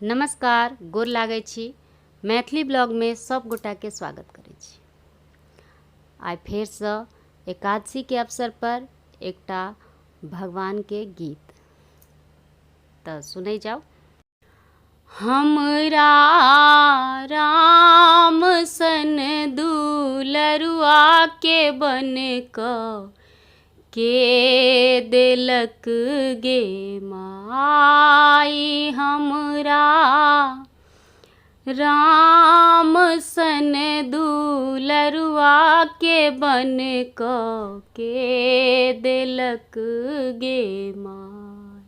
नमस्कार, गोर लागै छी। मैथिली ब्लॉग में सब गोटा के स्वागत करै छी। आइ फेरसँ एकादशी के अवसर पर एकटा भगवान के गीत तऽ सुनै जाओ। हमरा राम सन दुलरुआ के बन के देलक गे माई। हमरा राम सन दुलरुआ के बन के देलक गे माई।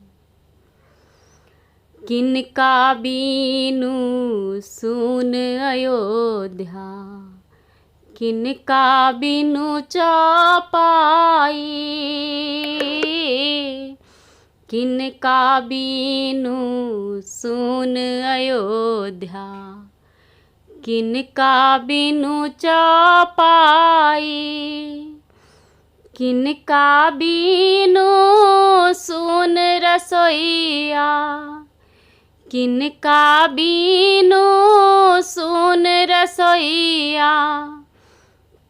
किनका बीनू सुन अयोध्या, किनका बिनु चौपाई। किनका बिनु सुन अयोध्या, किनका बिनु चौपाई। किनका बिनु सुन रसोइया, किनका बिनु सुन रसोइया।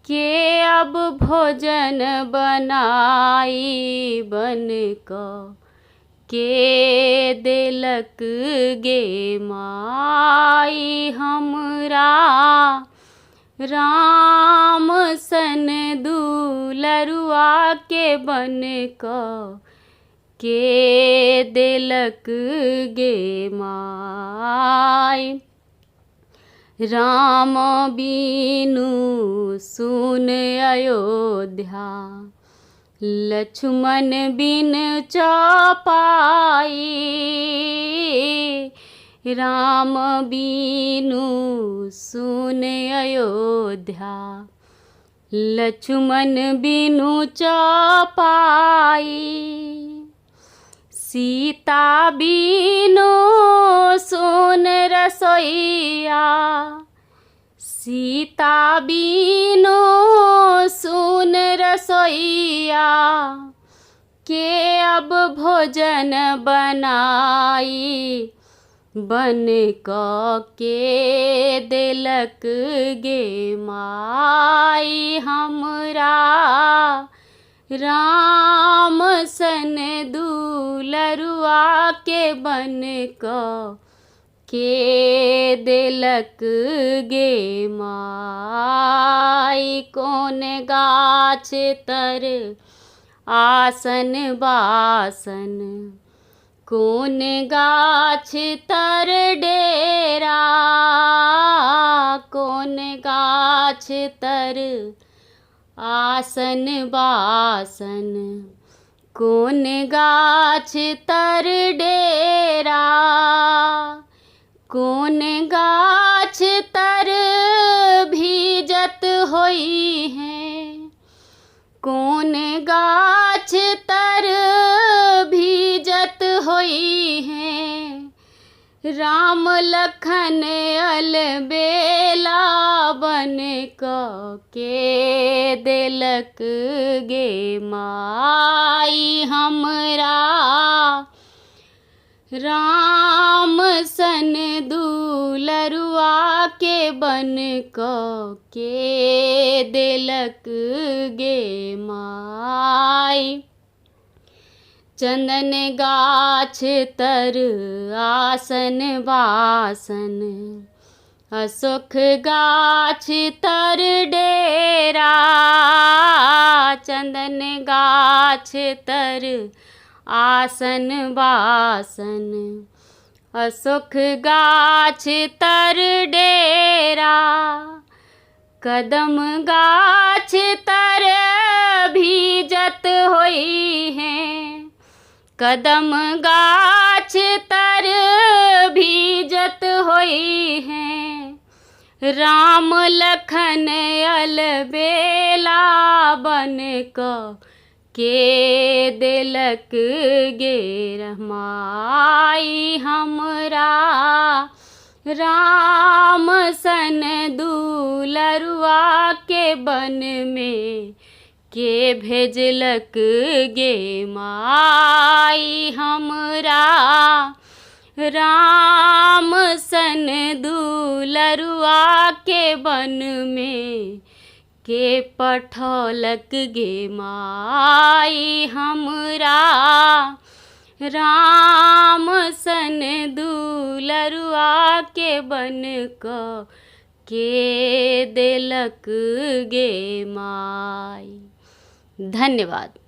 के अब भोजन बनाई बन के देलक गे माई। हमरा राम सन दुलरुआ के बन के देलक गे माई। राम बीनु सुन अयोध्या, लक्ष्मण बिन चौपाई। राम बीनु सुन अयोध्या, लक्ष्मण बिनु चौपाई। सीता बीनु सुन रसोइया, सीता बीनु सुन रसोइया। के अब भोजन बनाई बन के देलक गे माई। हमरा राम सन दुलरुआ के बन के देलक गे माई। कौन गाछ तर आसन बासन, कौन गाछ तर डेरा। कौन गाछ तर आसन बासन, कौन गाछ तर डेरा। कौन गाछ तर भीजत होई है, कौन गाछ तर भीजत होई है। राम लखन अलबेला बन के देलक गे माई। हमरा राम सन दुलरुआ के बन के देलक गे माई। चंदन गाछ तर आसन बासन, अशोक गाछ तर डेरा। चंदन गाछ तर आसन बासन, अशोक गाछ तर डेरा। कदम गाछ तर भीजत होई है, कदम गाछ तर भीजत होई है। राम लखन अलबेला बन के देलक गे माई। हमरा राम सन दुलरुआ के बन में के भेजलक गे माई। हमरा राम सन दुलरुआ के बन में के पठौलक गे माई हमरा। राम सन दुलरुआ के बन क के देलक गे माई। धन्यवाद।